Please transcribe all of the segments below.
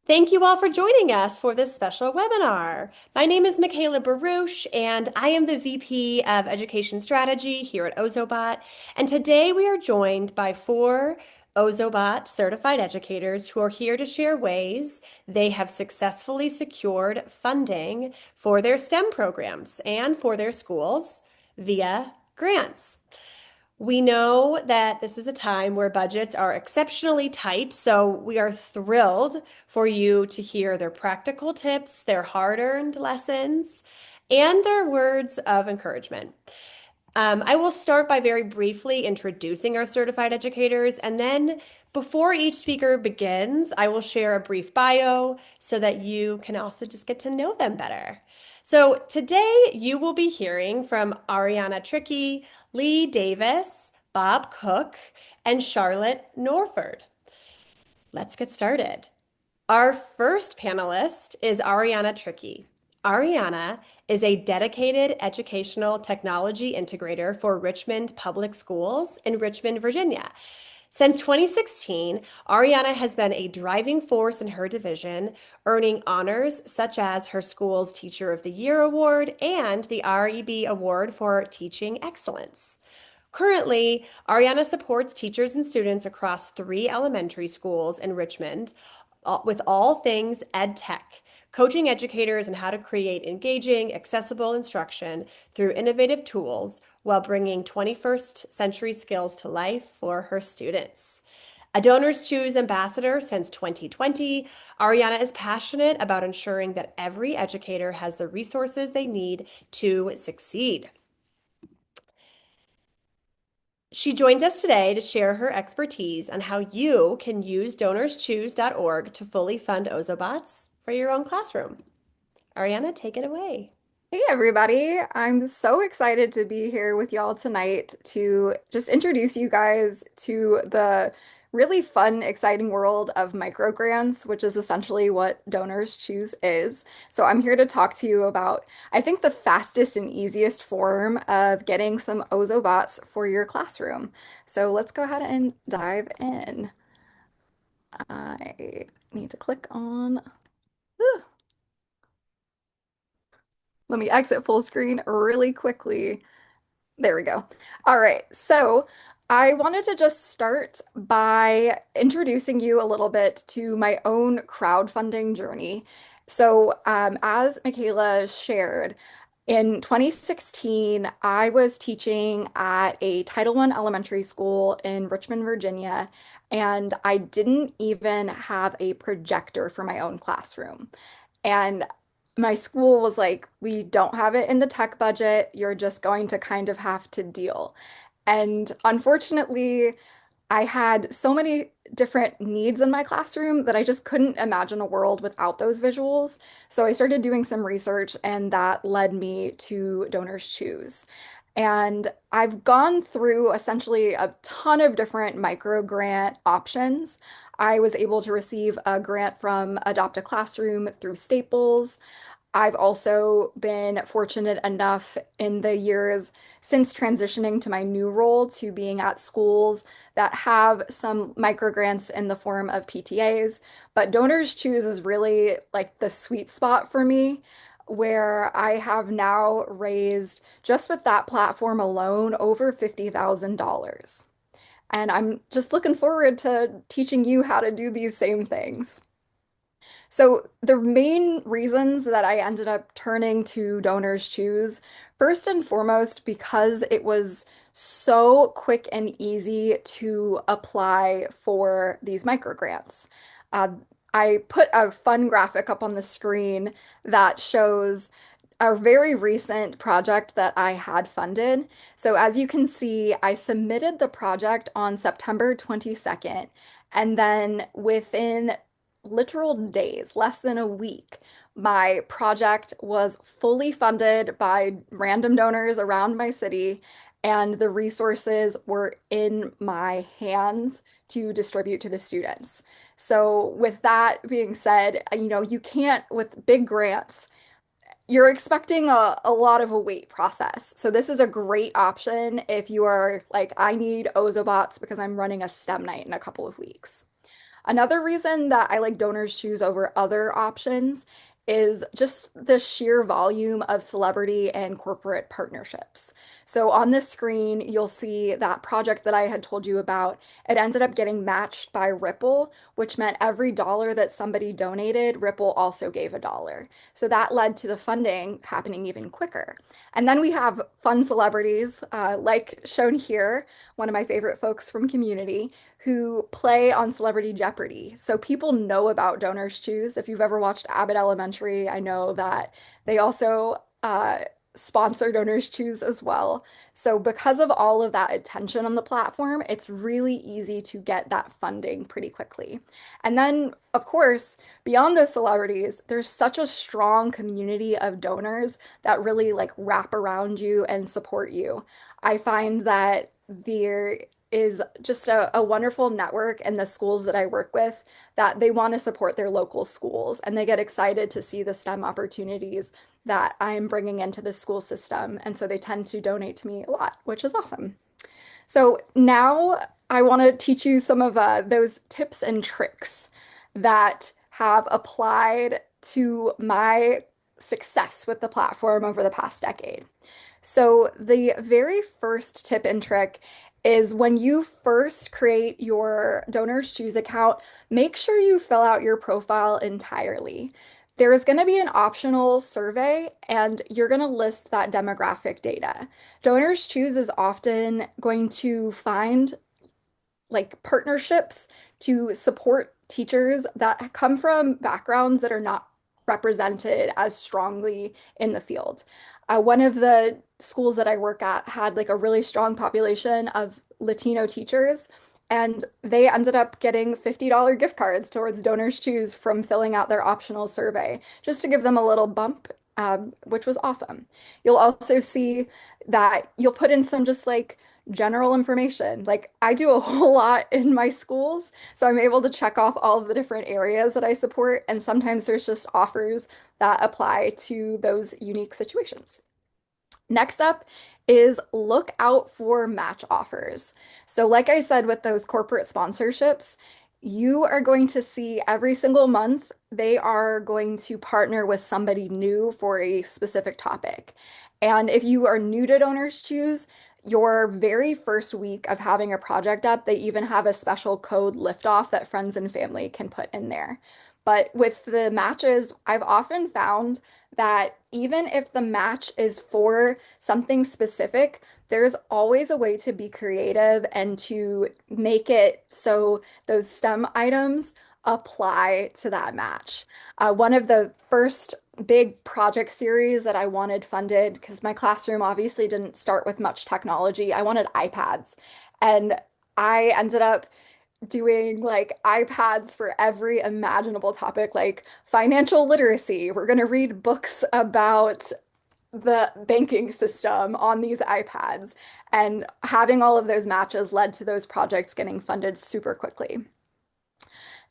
Thank you all for joining us for this special webinar. My name is Michaela Barouch, and I am the VP of Education Strategy here at Ozobot. And today we are joined by four Ozobot certified educators who are here to share ways they have successfully secured funding for their STEM programs and for their schools via grants. We know that this is a time where budgets are exceptionally tight, so we are thrilled for you to hear their practical tips, their hard-earned lessons, and their words of encouragement. I will start by very briefly introducing our certified educators, and then before each speaker begins, I will share a brief bio so that you can also just get to know them better. So today you will be hearing from Ariana Tricky, Lee Davis, Bob Cook, and Charlotte Norford. Let's get started. Our first panelist is Ariana Tricky. Ariana is a dedicated educational technology integrator for Richmond Public Schools in Richmond, Virginia. Since 2016, Ariana has been a driving force in her division, earning honors such as her school's Teacher of the Year Award and the REB Award for Teaching Excellence. Currently, Ariana supports teachers and students across three elementary schools in Richmond with all things ed tech, coaching educators on how to create engaging, accessible instruction through innovative tools while bringing 21st century skills to life for her students. A Donors Choose ambassador since 2020, Ariana is passionate about ensuring that every educator has the resources they need to succeed. She joins us today to share her expertise on how you can use donorschoose.org to fully fund Ozobots for your own classroom. Ariana, take it away. Hey everybody, I'm so excited to be here with y'all tonight to just introduce you guys to the really fun, exciting world of microgrants, which is essentially what Donors Choose is. So I'm here to talk to you about, I think, the fastest and easiest form of getting some Ozobots for your classroom. So let's go ahead and dive in. I need to click on. Let me exit full screen really quickly. There we go. All right. So I wanted to just start by introducing you a little bit to my own crowdfunding journey. So, as Michaela shared, in 2016, I was teaching at a Title I elementary school in Richmond, Virginia, and I didn't even have a projector for my own classroom. And my school was like, we don't have it in the tech budget. You're just going to kind of have to deal. And unfortunately, I had so many different needs in my classroom that I just couldn't imagine a world without those visuals. So I started doing some research, and that led me to Donors Choose. And I've gone through essentially a ton of different micro grant options. I was able to receive a grant from Adopt a Classroom through Staples. I've also been fortunate enough in the years since transitioning to my new role to being at schools that have some microgrants in the form of PTAs. But Donors Choose is really like the sweet spot for me, where I have now raised, just with that platform alone, over $50,000. And I'm just looking forward to teaching you how to do these same things. So the main reasons that I ended up turning to Donors Choose, first and foremost, because it was so quick and easy to apply for these microgrants. Uh, I put a fun graphic up on the screen that shows a very recent project that I had funded. So as you can see, I submitted the project on September 22nd, and then within literal days, less than a week, my project was fully funded by random donors around my city, and the resources were in my hands to distribute to the students. So, with that being said, you can't, with big grants, you're expecting a lot of a wait process. So, this is a great option if you are like, I need Ozobots because I'm running a STEM night in a couple of weeks. Another reason that I like donors choose over other options is just the sheer volume of celebrity and corporate partnerships. So on this screen, you'll see that project that I had told you about. It ended up getting matched by Ripple, which meant every dollar that somebody donated, Ripple also gave a dollar. So that led to the funding happening even quicker. And then we have fun celebrities, like shown here, one of my favorite folks from Community, who play on Celebrity Jeopardy. So people know about Donors Choose. If you've ever watched Abbott Elementary, I know that they also sponsor Donors Choose as well. So because of all of that attention on the platform, it's really easy to get that funding pretty quickly. And then, of course, beyond those celebrities, there's such a strong community of donors that really like wrap around you and support you. I find that there is just a wonderful network in the schools that I work with that they want to support their local schools and they get excited to see the STEM opportunities that I'm bringing into the school system. And so they tend to donate to me a lot, which is awesome. So now I want to teach you some of those tips and tricks that have applied to my success with the platform over the past decade. So the very first tip and trick is when you first create your Donors Choose account, make sure you fill out your profile entirely. There's going to be an optional survey and you're going to list that demographic data. Donors Choose is often going to find like partnerships to support teachers that come from backgrounds that are not represented as strongly in the field. One of the schools that I work at had like a really strong population of Latino teachers, and they ended up getting $50 gift cards towards Donors Choose from filling out their optional survey, just to give them a little bump, which was awesome. You'll also see that you'll put in some just like general information. Like I do a whole lot in my schools, so I'm able to check off all of the different areas that I support, and sometimes there's just offers that apply to those unique situations. Next up is look out for match offers. So, like I said, with those corporate sponsorships, you are going to see every single month they are going to partner with somebody new for a specific topic. And if you are new to Donors Choose, your very first week of having a project up, they even have a special code liftoff that friends and family can put in there. But with the matches, I've often found that even if the match is for something specific, there's always a way to be creative and to make it so those STEM items apply to that match. One of the first big project series that I wanted funded, because my classroom obviously didn't start with much technology, I wanted iPads. And I ended up doing like iPads for every imaginable topic, like financial literacy. We're going to read books about the banking system on these iPads. And having all of those matches led to those projects getting funded super quickly.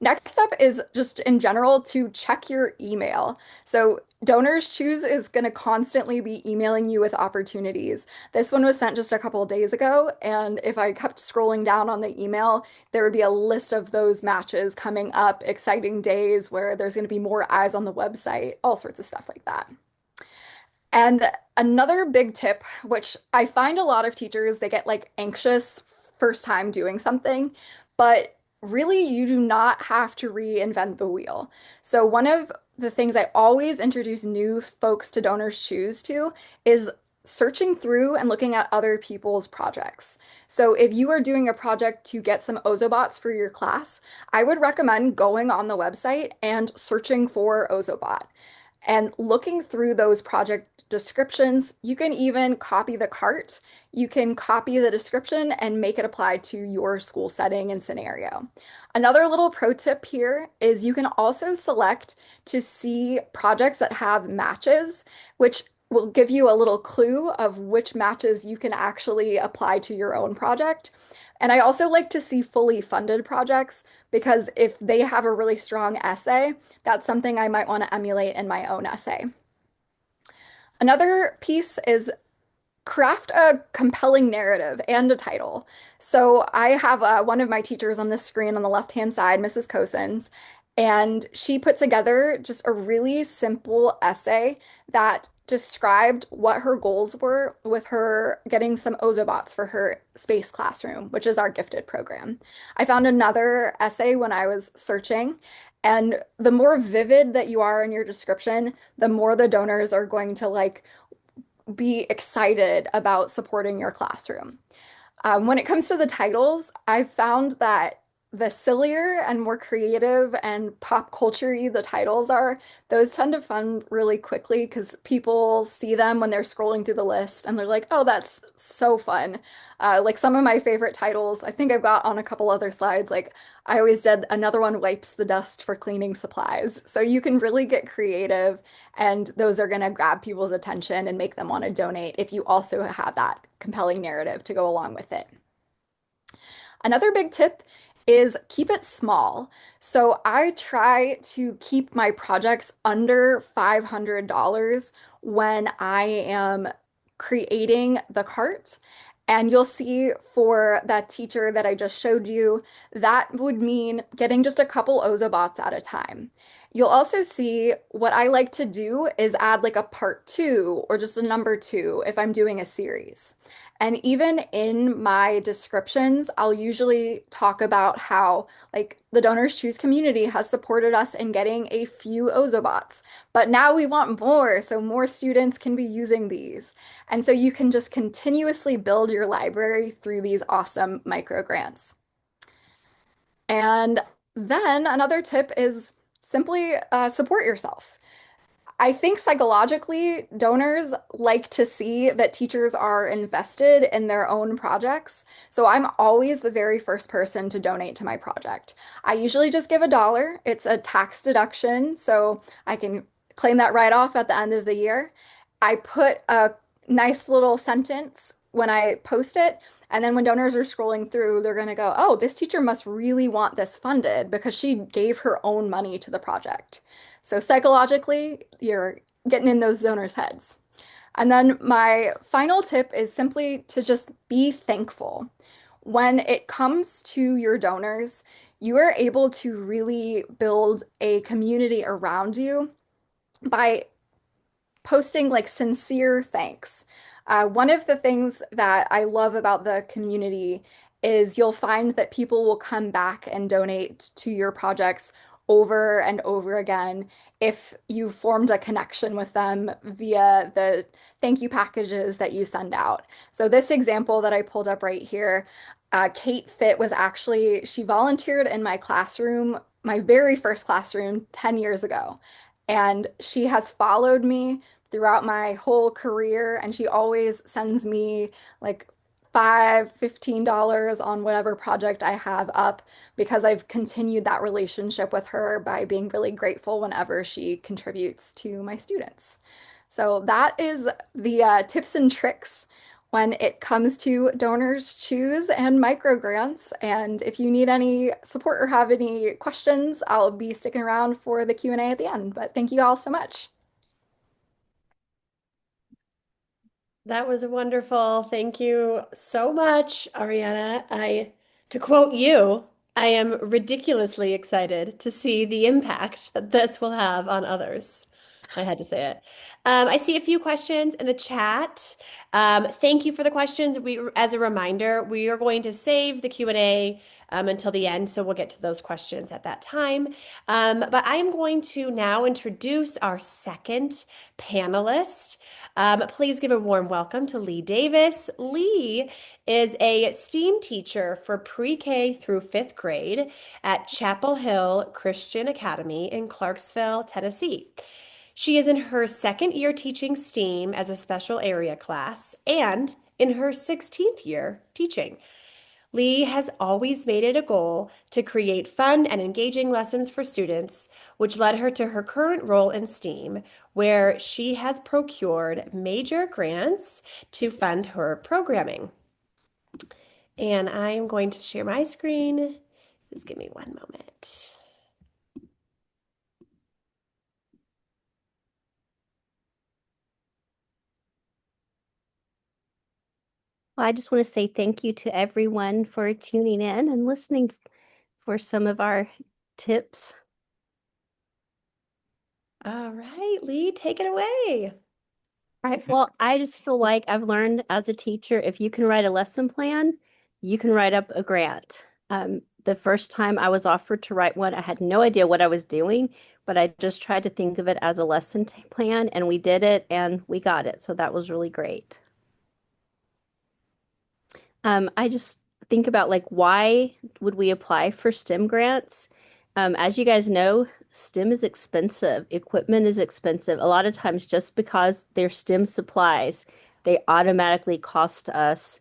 Next up is just in general to check your email. So Donors Choose is going to constantly be emailing you with opportunities. This one was sent just a couple of days ago, and if I kept scrolling down on the email, there would be a list of those matches coming up, exciting days where there's going to be more eyes on the website, all sorts of stuff like that. And another big tip, which I find a lot of teachers, they get like anxious first time doing something, but really you do not have to reinvent the wheel. So one of the things I always introduce new folks to Donors Choose to is searching through and looking at other people's projects. So if you are doing a project to get some Ozobots for your class, I would recommend going on the website and searching for Ozobot. And looking through those project descriptions, you can even copy the cart. You can copy the description and make it apply to your school setting and scenario. Another little pro tip here is you can also select to see projects that have matches, which will give you a little clue of which matches you can actually apply to your own project. And I also like to see fully funded projects because if they have a really strong essay, that's something I might want to emulate in my own essay. Another piece is craft a compelling narrative and a title. So I have one of my teachers on the screen on the left-hand side, Mrs. Cosins, and she put together just a really simple essay that described what her goals were with her getting some Ozobots for her space classroom, which is our gifted program. I found another essay when I was searching, and the more vivid that you are in your description, the more the donors are going to be excited about supporting your classroom. When it comes to the titles, I've found that the sillier and more creative and pop culture-y the titles are, those tend to fund really quickly because people see them when they're scrolling through the list and they're like, oh, that's so fun. Like some of my favorite titles, I think I've got on a couple other slides, like I always did another one wipes the dust for cleaning supplies. So you can really get creative and those are going to grab people's attention and make them want to donate if you also have that compelling narrative to go along with it. Another big tip is keep it small. So I try to keep my projects under $500 when I am creating the cart. And you'll see for that teacher that I just showed you, that would mean getting just a couple Ozobots at a time. You'll also see what I like to do is add like a part two or just a number two if I'm doing a series. And even in my descriptions, I'll usually talk about how, like, the Donors Choose community has supported us in getting a few Ozobots, but now we want more, so more students can be using these. And so you can just continuously build your library through these awesome micro grants. And then another tip is simply support yourself. I think psychologically, donors like to see that teachers are invested in their own projects. So I'm always the very first person to donate to my project. I usually just give $1. It's a tax deduction, so I can claim that right off at the end of the year. I put a nice little sentence when I post it. And then when donors are scrolling through, they're going to go, oh, this teacher must really want this funded because she gave her own money to the project. So psychologically, you're getting in those donors' heads. And then my final tip is simply to just be thankful. When it comes to your donors, you are able to really build a community around you by posting like sincere thanks. One of the things that I love about the community is you'll find that people will come back and donate to your projects over and over again if you formed a connection with them via the thank you packages that you send out. So this example that I pulled up right here, Kate Fit was actually, she volunteered in my classroom, my very first classroom 10 years ago. And she has followed me throughout my whole career, and she always sends me like $15 on whatever project I have up because I've continued that relationship with her by being really grateful whenever she contributes to my students. So that is the tips and tricks when it comes to Donors Choose and microgrants. And if you need any support or have any questions, I'll be sticking around for the Q&A at the end. But thank you all so much. That was wonderful. Thank you so much, Ariana. To quote you, I am ridiculously excited to see the impact that this will have on others. I had to say it. I see a few questions in the chat. Thank you for the questions. As a reminder, we are going to save the Q&A until the end, so we'll get to those questions at that time. But I am going to now introduce our second panelist. Please give a warm welcome to Lee Davis. Lee is a STEAM teacher for pre-K through fifth grade at Chapel Hill Christian Academy in Clarksville, Tennessee. She is in her second year teaching STEAM as a special area class and in her 16th year teaching. Lee has always made it a goal to create fun and engaging lessons for students, which led her to her current role in STEAM, where she has procured major grants to fund her programming. And I'm going to share my screen. Just give me one moment. Well, I just want to say thank you to everyone for tuning in and listening for some of our tips. All right, Lee, take it away. All right. Well, I just feel like I've learned as a teacher, if you can write a lesson plan, you can write up a grant. The first time I was offered to write one, I had no idea what I was doing, but I just tried to think of it as a lesson plan, and we did it and we got it. So that was really great. I just think about like why would we apply for STEM grants? As you guys know, STEM is expensive. Equipment is expensive. A lot of times, just because they're STEM supplies, they automatically cost us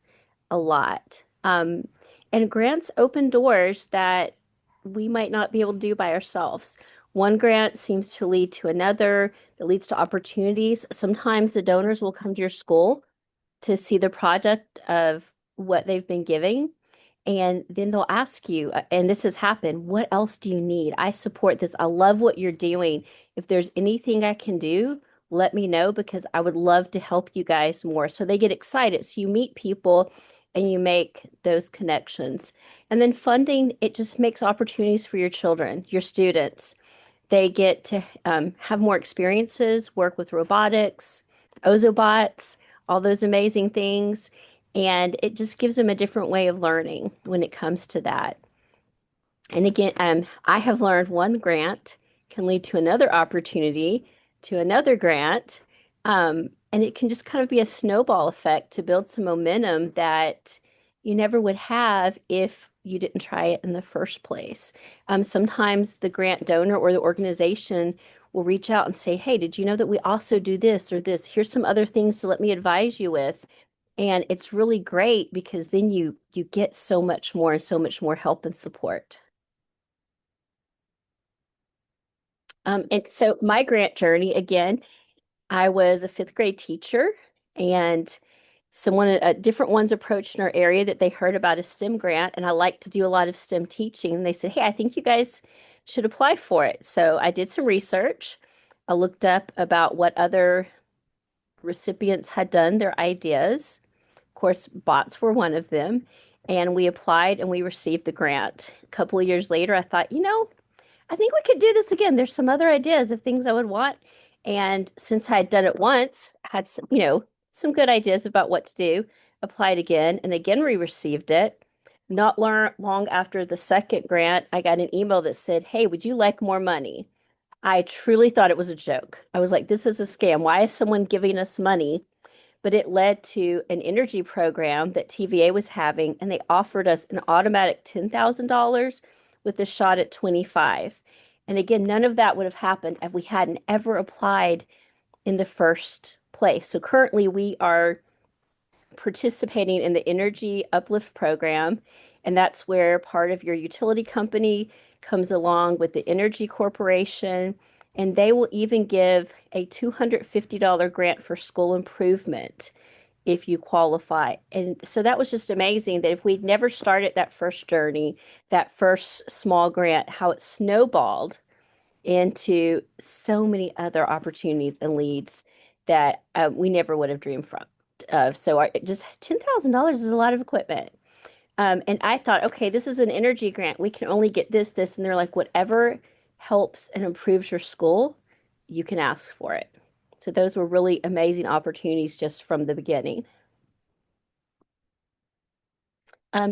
a lot. And grants open doors that we might not be able to do by ourselves. One grant seems to lead to another that leads to opportunities. Sometimes the donors will come to your school to see the product of what they've been giving. And then they'll ask you, and this has happened, what else do you need? I support this. I love what you're doing. If there's anything I can do, let me know because I would love to help you guys more. So they get excited. So you meet people and you make those connections. And then funding, it just makes opportunities for your children, your students. They get to have more experiences, work with robotics, Ozobots, all those amazing things. And it just gives them a different way of learning when it comes to that. And again, I have learned one grant can lead to another opportunity, to another grant. And it can just kind of be a snowball effect to build some momentum that you never would have if you didn't try it in the first place. Sometimes the grant donor or the organization will reach out and say, hey, did you know that we also do this or this? Here's some other things to let me advise you with. And it's really great because then you get so much more and so much more help and support. And so my grant journey, again, I was a fifth grade teacher, and different ones approached in our area that they heard about a STEM grant, and I like to do a lot of STEM teaching. And they said, hey, I think you guys should apply for it. So I did some research. I looked up about what other recipients had done, their ideas. Of course, bots were one of them. And we applied and we received the grant. A couple of years later, I thought, I think we could do this again. There's some other ideas of things I would want. And since I had done it once, I had some good ideas about what to do, applied again, and again we received it. Not long after the second grant, I got an email that said, hey, would you like more money? I truly thought it was a joke. I was like, this is a scam. Why is someone giving us money? But it led to an energy program that TVA was having, and they offered us an automatic $10,000 with a shot at 25. And again, none of that would have happened if we hadn't ever applied in the first place. So currently we are participating in the Energy Uplift Program, and that's where part of your utility company comes along with the Energy Corporation, and they will even give a $250 grant for school improvement if you qualify. And so that was just amazing that if we'd never started that first journey, that first small grant, how it snowballed into so many other opportunities and leads that we never would have dreamed from. Just $10,000 is a lot of equipment. And I thought, okay, this is an energy grant. We can only get this. And they're like, whatever helps and improves your school, you can ask for it. So those were really amazing opportunities just from the beginning.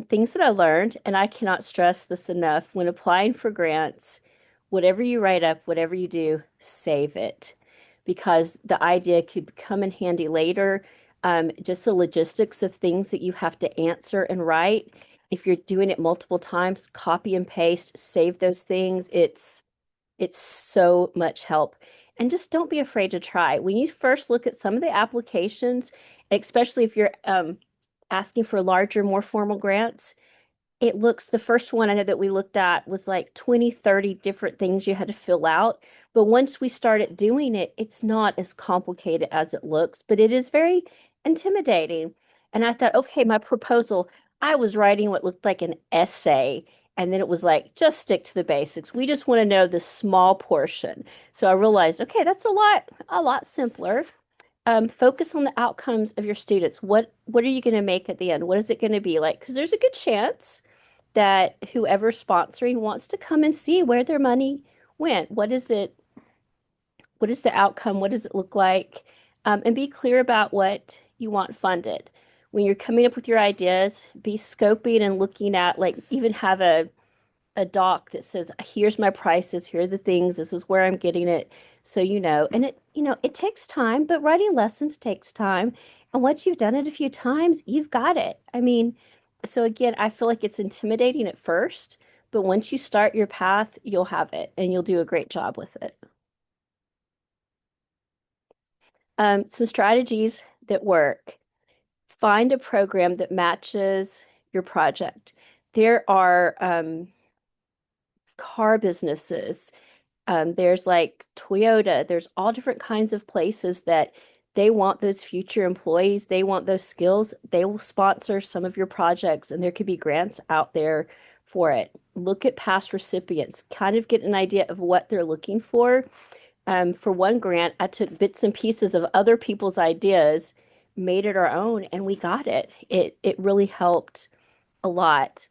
Things that I learned, and I cannot stress this enough, when applying for grants, whatever you write up, whatever you do, save it because the idea could come in handy later. Just the logistics of things that you have to answer and write. If you're doing it multiple times, copy and paste, save those things. It's so much help. And just don't be afraid to try. When you first look at some of the applications, especially if you're asking for larger, more formal grants, the first one I know that we looked at was like 20, 30 different things you had to fill out. But once we started doing it, it's not as complicated as it looks, but it is very intimidating. And I thought, okay, my proposal, I was writing what looked like an essay. And then it was like, just stick to the basics. We just want to know the small portion. So I realized, okay, that's a lot simpler. focus on the outcomes of your students. What are you going to make at the end? What is it going to be like? Because there's a good chance that whoever's sponsoring wants to come and see where their money went. What is it? What is the outcome? What does it look like? And be clear about what you want funded. When you're coming up with your ideas, be scoping and looking at, like, even have a doc that says, here's my prices, here are the things, this is where I'm getting it. So, and it takes time, but writing lessons takes time. And once you've done it a few times, you've got it. I mean, so again, I feel like it's intimidating at first, but once you start your path, you'll have it and you'll do a great job with it. Some strategies that work. Find a program that matches your project. There are car businesses. There's like Toyota. There's all different kinds of places that they want those future employees. They want those skills. They will sponsor some of your projects, and there could be grants out there for it. Look at past recipients, kind of get an idea of what they're looking for. For one grant, I took bits and pieces of other people's ideas, made it our own, and we got it. It really helped a lot.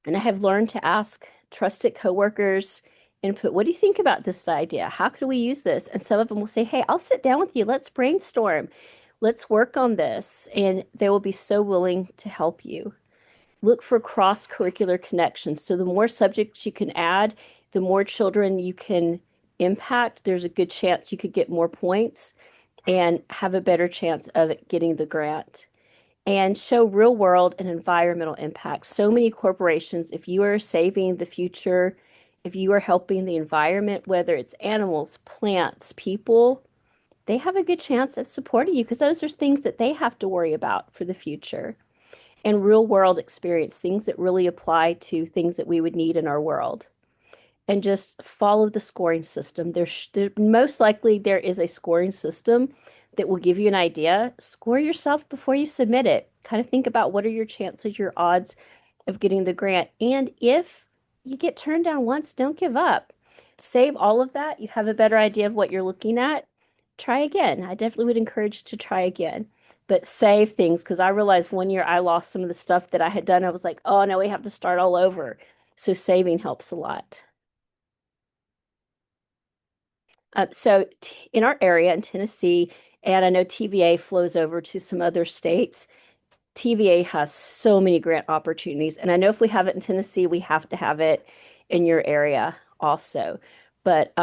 And I have learned to ask trusted coworkers input. What do you think about this idea? How could we use this? And some of them will say, hey, I'll sit down with you. Let's brainstorm. Let's work on this. And they will be so willing to help you. Look for cross-curricular connections. So the more subjects you can add, the more children you can impact, there's a good chance you could get more points and have a better chance of getting the grant. And show real world and environmental impact. So many corporations, if you are saving the future, if you are helping the environment, whether it's animals, plants, people, they have a good chance of supporting you because those are things that they have to worry about for the future. And real world experience, things that really apply to things that we would need in our world. And just follow the scoring system. Most likely there is a scoring system that will give you an idea. Score yourself before you submit it. Kind of think about what are your chances, your odds of getting the grant. And if you get turned down once, don't give up. Save all of that. You have a better idea of what you're looking at. Try again. I definitely would encourage to try again. But save things because I realized one year I lost some of the stuff that I had done. I was like, oh no, we have to start all over. So saving helps a lot. In our area in Tennessee, and I know TVA flows over to some other states, TVA has so many grant opportunities. And I know if we have it in Tennessee, we have to have it in your area also. But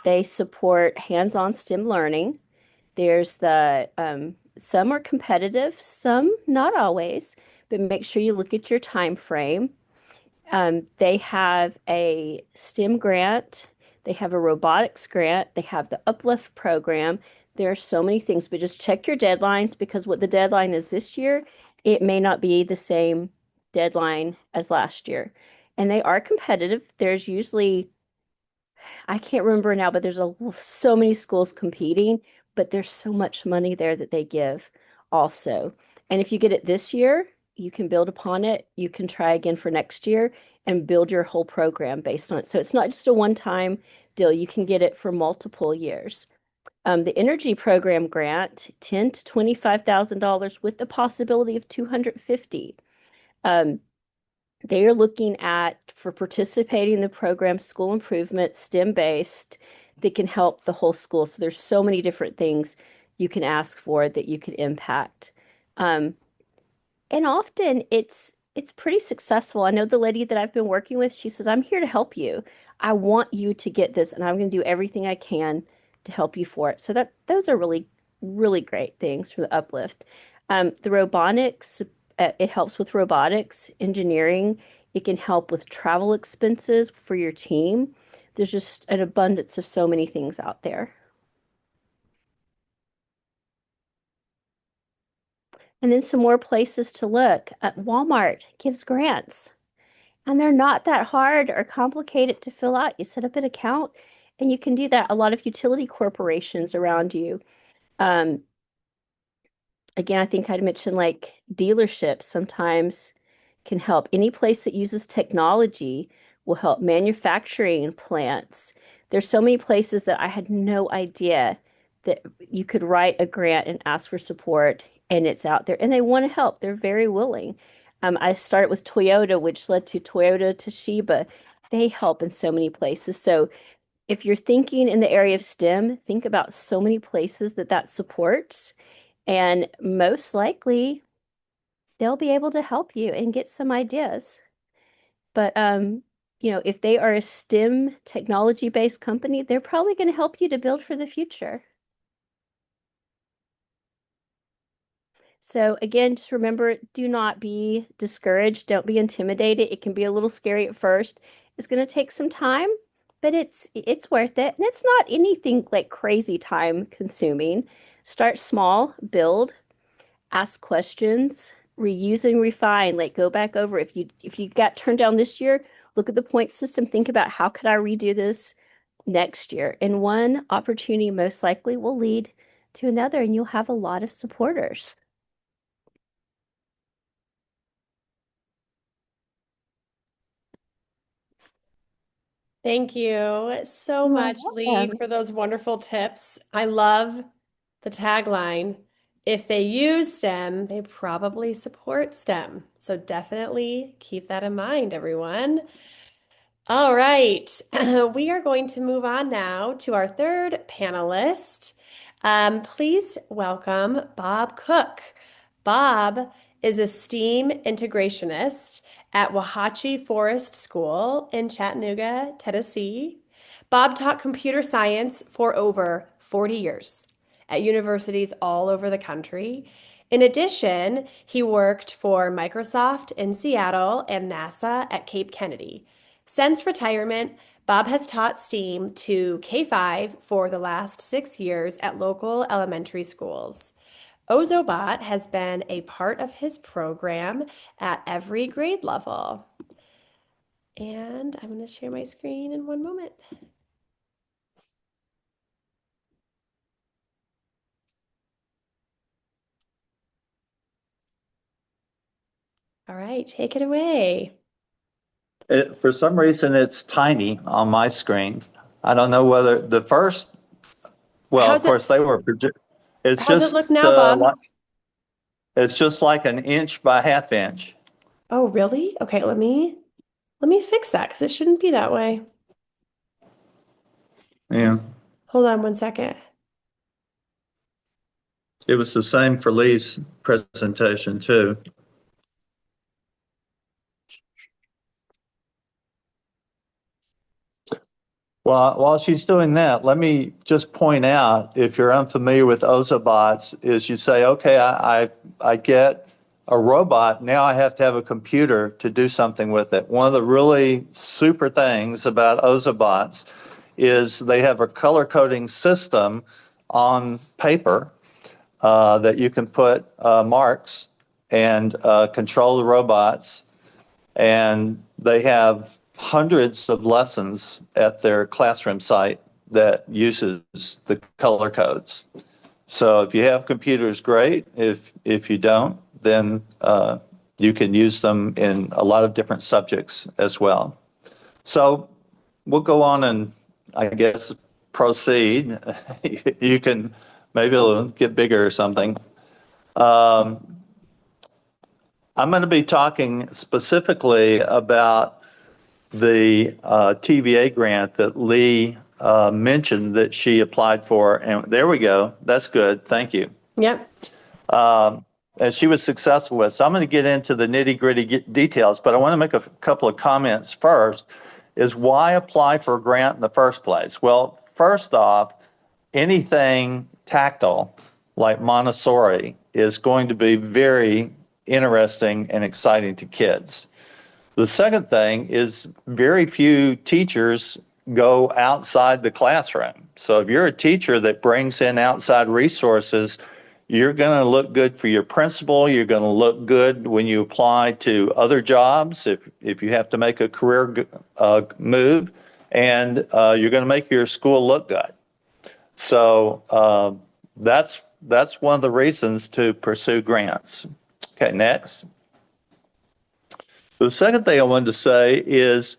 they support hands-on STEM learning. There's some are competitive, some not always, but make sure you look at your time frame. They have a STEM grant, they have a robotics grant, they have the Uplift program. There are so many things, but just check your deadlines because what the deadline is this year, it may not be the same deadline as last year. And they are competitive. There's usually, I can't remember now, but there's so many schools competing, but there's so much money there that they give also. And if you get it this year, you can build upon it. You can try again for next year and build your whole program based on it. So it's not just a one-time deal. You can get it for multiple years. The energy program grant, $10,000 to $25,000 with the possibility of 250. They are looking at for participating in the program school improvement, STEM based, that can help the whole school. So there's so many different things you can ask for that you could impact. Um, and often it's pretty successful. I know the lady that I've been working with, she says, I'm here to help you. I want you to get this, and I'm going to do everything I can to help you for it. So those are really, really great things for the uplift. The robotics, it helps with robotics, engineering. It can help with travel expenses for your team. There's just an abundance of so many things out there. And then some more places to look. Walmart gives grants, and they're not that hard or complicated to fill out. You set up an account and you can do that. A lot of utility corporations around you. Um, Again, I think I'd mentioned like dealerships sometimes can help. Any place that uses technology will help. Manufacturing plants. There's so many places that I had no idea that you could write a grant and ask for support, and it's out there, and they want to help. They're very willing. I started with Toyota, which led to Toyota Toshiba. They help in so many places. So if you're thinking in the area of STEM, think about so many places that that supports, and most likely they'll be able to help you and get some ideas. But if they are a STEM technology-based company, they're probably going to help you to build for the future. So again, just remember, do not be discouraged. Don't be intimidated. It can be a little scary at first. It's going to take some time, but it's worth it. And it's not anything like crazy time consuming. Start small, build, ask questions, reuse and refine. Like go back over. If you got turned down this year, look at the point system. Think about how could I redo this next year? And one opportunity most likely will lead to another, and you'll have a lot of supporters. Thank you so You're much, Lee, welcome. for those wonderful tips. I love the tagline. If they use STEM, they probably support STEM. So definitely keep that in mind, everyone. All right, we are going to move on now to our third panelist. Please welcome Bob Cook. Bob is a STEAM integrationist at Wauhatchie Forest School in Chattanooga, Tennessee. Bob taught computer science for over 40 years at universities all over the country. In addition, he worked for Microsoft in Seattle and NASA at Cape Kennedy. Since retirement, Bob has taught STEAM to K-5 for the last 6 years at local elementary schools. Ozobot has been a part of his program at every grade level. And I'm going to share my screen in one moment. All right, take it away. For some reason, it's tiny on my screen. I don't know whether the first, well, of How's it course, they were, it's how's it look just, now, Bob? it's just like an inch by half inch. Oh, really? Okay, let me fix that because it shouldn't be that way. Yeah. Hold on one second. It was the same for Lee's presentation too. Well, while she's doing that, let me just point out, if you're unfamiliar with Ozobots, is you say, okay, I get a robot, now I have to have a computer to do something with it. One of the really super things about Ozobots is they have a color coding system on paper that you can put marks and control the robots. And they have hundreds of lessons at their classroom site that uses the color codes. So if you have computers, great. If you don't, then you can use them in a lot of different subjects as well. So we'll go on and, I guess, proceed. You can, maybe it'll get bigger or something. I'm going to be talking specifically about the TVA grant that Lee mentioned that she applied for. And there we go. That's good. Thank you. Yep. And she was successful with. So I'm going to get into the nitty gritty details, but I want to make a couple of comments first. Is why apply for a grant in the first place? Well, first off, anything tactile like Montessori is going to be very interesting and exciting to kids. The second thing is very few teachers go outside the classroom. So if you're a teacher that brings in outside resources, you're going to look good for your principal. You're going to look good when you apply to other jobs if you have to make a career move, and you're going to make your school look good. So that's one of the reasons to pursue grants. Okay, next. The second thing I wanted to say is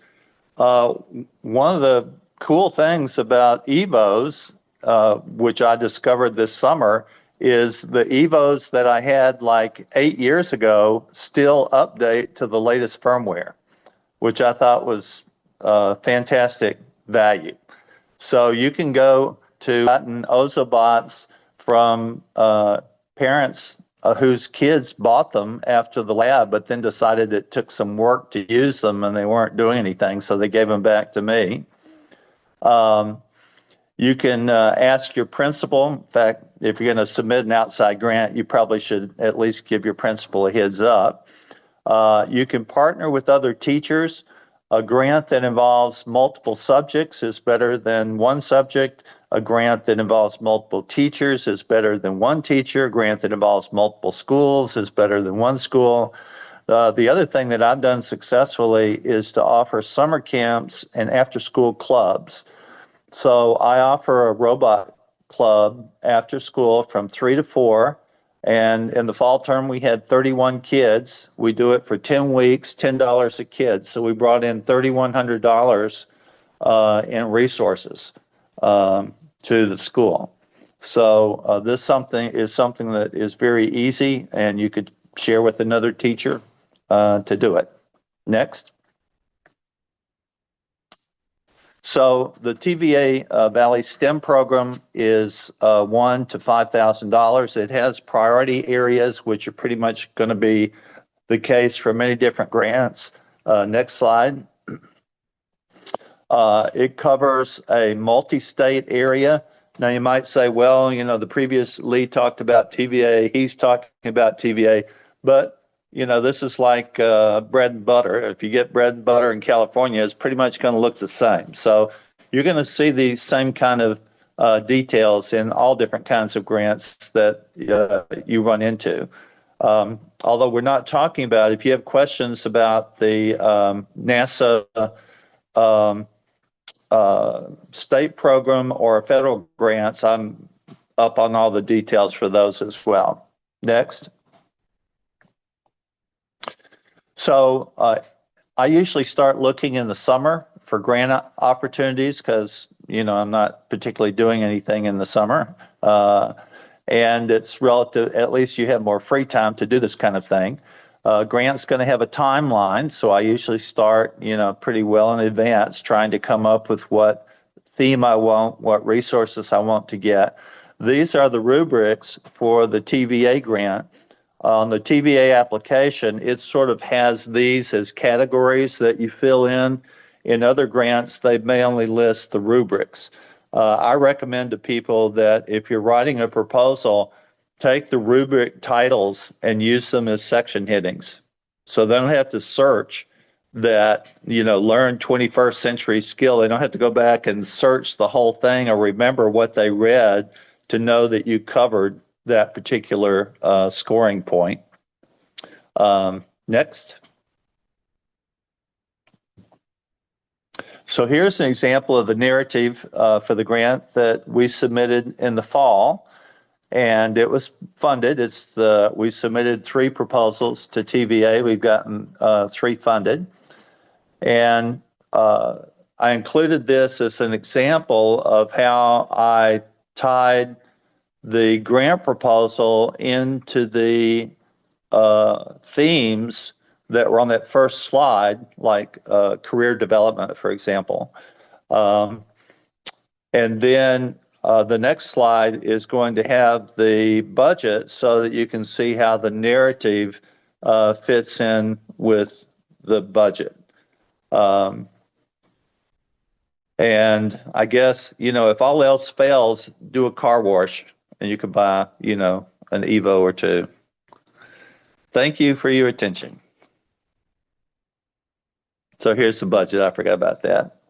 one of the cool things about EVOs which I discovered this summer, is the EVOs that I had like 8 years ago still update to the latest firmware, which I thought was fantastic value. So you can go to gotten Ozobots from parents whose kids bought them after the lab, but then decided it took some work to use them and they weren't doing anything, so they gave them back to me. You can ask your principal. In fact, if you're going to submit an outside grant, you probably should at least give your principal a heads up. You can partner with other teachers. A grant that involves multiple subjects is better than one subject. A grant that involves multiple teachers is better than one teacher. A grant that involves multiple schools is better than one school. The other thing that I've done successfully is to offer summer camps and after-school clubs. So I offer a robot club after school from 3 to 4. And in the fall term, we had 31 kids. We do it for 10 weeks, $10 a kid. So we brought in $3,100 in resources to the school. So this is something that is very easy, and you could share with another teacher to do it. Next. So the TVA Valley STEM program is $1,000 to $5,000. It has priority areas, which are pretty much going to be the case for many different grants. Next slide. It covers a multi-state area. Now you might say, well, you know, the previous lead talked about TVA, he's talking about TVA, but you know, this is like bread and butter. If you get bread and butter in California, it's pretty much going to look the same. So you're going to see these same kind of details in all different kinds of grants that you run into. Although we're not talking about, if you have questions about the NASA state program or federal grants, I'm up on all the details for those as well. Next. So I usually start looking in the summer for grant opportunities because, you know, I'm not particularly doing anything in the summer. And it's relative, at least you have more free time to do this kind of thing. Grant's going to have a timeline, so I usually start, you know, pretty well in advance trying to come up with what theme I want, what resources I want to get. These are the rubrics for the TVA grant. On the TVA application, it sort of has these as categories that you fill in. In other grants, they may only list the rubrics. I recommend to people that if you're writing a proposal, take the rubric titles and use them as section headings. So they don't have to search that, you know, learn 21st century skill. They don't have to go back and search the whole thing or remember what they read to know that you covered that particular scoring point. Next. So here's an example of the narrative for the grant that we submitted in the fall, and it was funded. We submitted 3 proposals to TVA. We've gotten 3 funded, and I included this as an example of how I tied the grant proposal into the themes that were on that first slide, like career development, for example. And then the next slide is going to have the budget so that you can see how the narrative fits in with the budget. And I guess, you know, if all else fails, do a car wash and you can buy, you know, an Evo or 2. Thank you for your attention. So here's the budget. I forgot about that.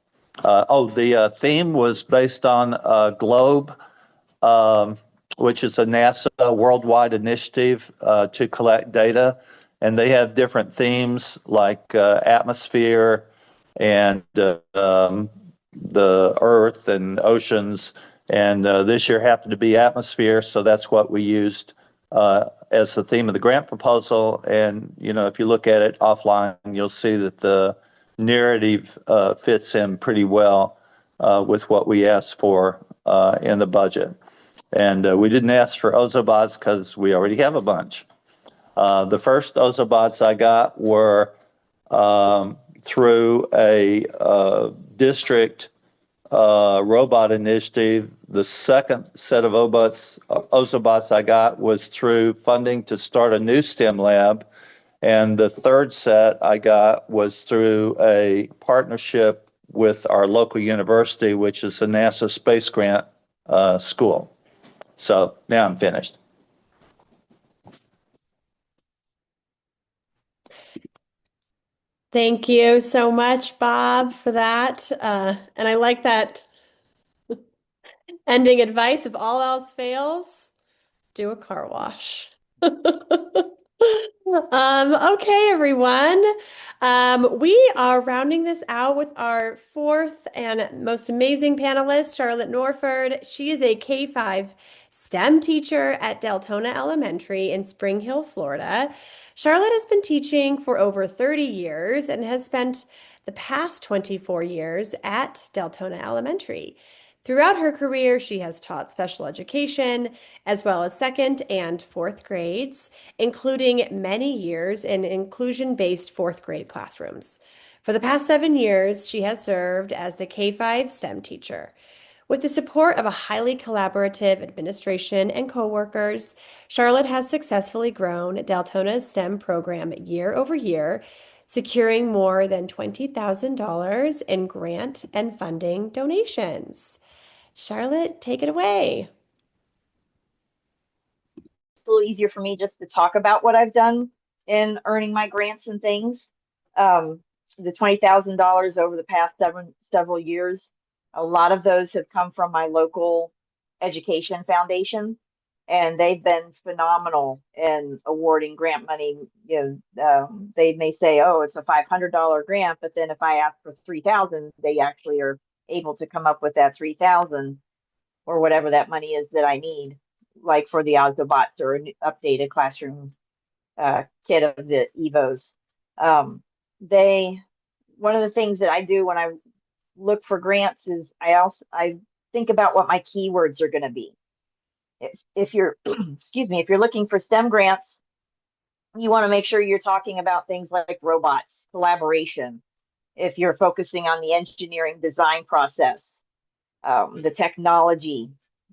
The theme was based on GLOBE, which is a NASA worldwide initiative to collect data. And they have different themes like atmosphere and the Earth and oceans. And this year happened to be atmosphere, so that's what we used as the theme of the grant proposal. And, you know, if you look at it offline, you'll see that the narrative fits in pretty well with what we asked for in the budget. And we didn't ask for Ozobots because we already have a bunch. The first Ozobots I got were through a district robot initiative. The second set of Ozobots I got was through funding to start a new STEM lab. And the third set I got was through a partnership with our local university, which is a NASA space grant school. So now I'm finished. Thank you so much, Bob, for that. And I like that ending advice. If all else fails, do a car wash. Okay, everyone. We are rounding this out with our fourth and most amazing panelist, Charlotte Norford. She is a K-5 STEM teacher at Deltona Elementary in Spring Hill, Florida. Charlotte has been teaching for over 30 years and has spent the past 24 years at Deltona Elementary. Throughout her career, she has taught special education as well as second and fourth grades, including many years in inclusion-based fourth grade classrooms. For the past 7 years, she has served as the K-5 STEM teacher. With the support of a highly collaborative administration and coworkers, Charlotte has successfully grown Deltona's STEM program year over year, securing more than $20,000 in grant and funding donations. Charlotte, take it away. It's a little easier for me just to talk about what I've done in earning my grants and things. The $20,000 over the past several years, a lot of those have come from my local education foundation, and they've been phenomenal in awarding grant money. They may say, "Oh, it's a $500 grant," but then if I ask for 3,000, they actually are able to come up with that 3,000 or whatever that money is that I need, like for the Ozobots or an updated classroom kit of the Evos. One of the things that I do when I look for grants is I think about what my keywords are going to be. If you're excuse me, if you're looking for STEM grants, you want to make sure you're talking about things like robots, collaboration. If you're focusing on the engineering design process, the technology,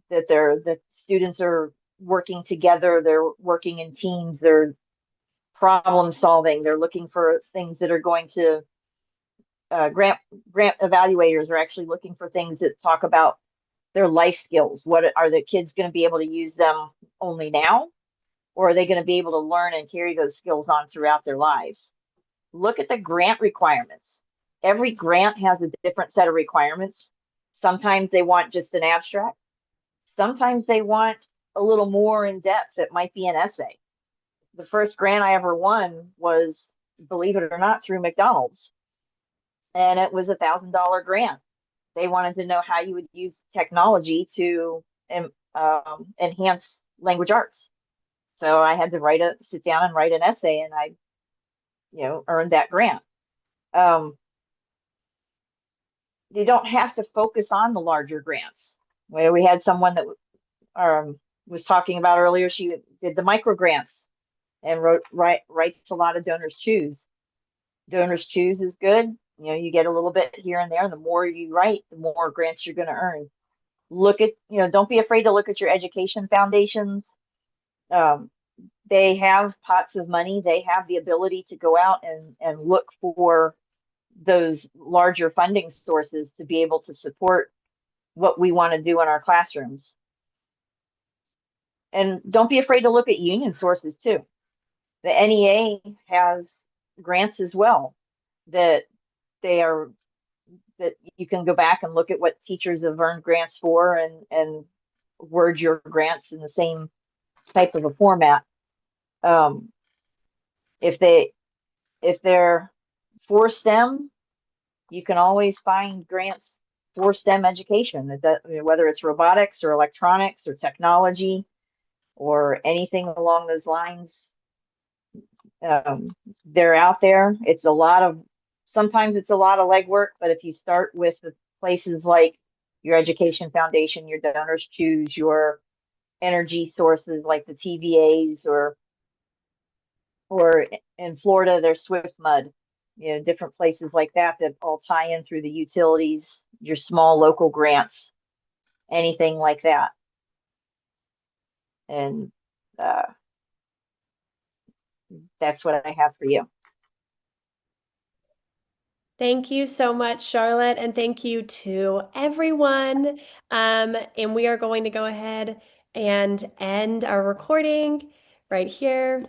that the students are working together, they're working in teams, they're problem solving, they're looking for things that are going to grant evaluators are actually looking for things that talk about their life skills. What are the kids going to be able to use them only now, or are they going to be able to learn and carry those skills on throughout their lives? Look at the grant requirements. Every grant has a different set of requirements. Sometimes they want just an abstract. Sometimes they want a little more in depth. It might be an essay. The first grant I ever won was, believe it or not, through McDonald's. And it was $1,000 grant. They wanted to know how you would use technology to enhance language arts. So I had to sit down and write an essay, and I, earned that grant. You don't have to focus on the larger grants. We had someone that was talking about earlier. She did the microgrants and writes a lot of donors choose. Donors choose is good. You get a little bit here and there. The more you write, the more grants you're going to earn. Don't be afraid to look at your education foundations. They have pots of money. They have the ability to go out and look for those larger funding sources to be able to support what we want to do in our classrooms. And don't be afraid to look at union sources too. The NEA has grants as well that you can go back and look at what teachers have earned grants for and word your grants in the same type of a format. If they're for STEM, you can always find grants for STEM education, whether it's robotics or electronics or technology or anything along those lines. They're out there. Sometimes it's a lot of legwork, but if you start with the places like your education foundation, your donors choose your energy sources like the TVAs, or in Florida, there's Swift Mud, different places like that that all tie in through the utilities, your small local grants, anything like that. And that's what I have for you. Thank you so much, Charlotte, and thank you to everyone. And we are going to go ahead and end our recording right here.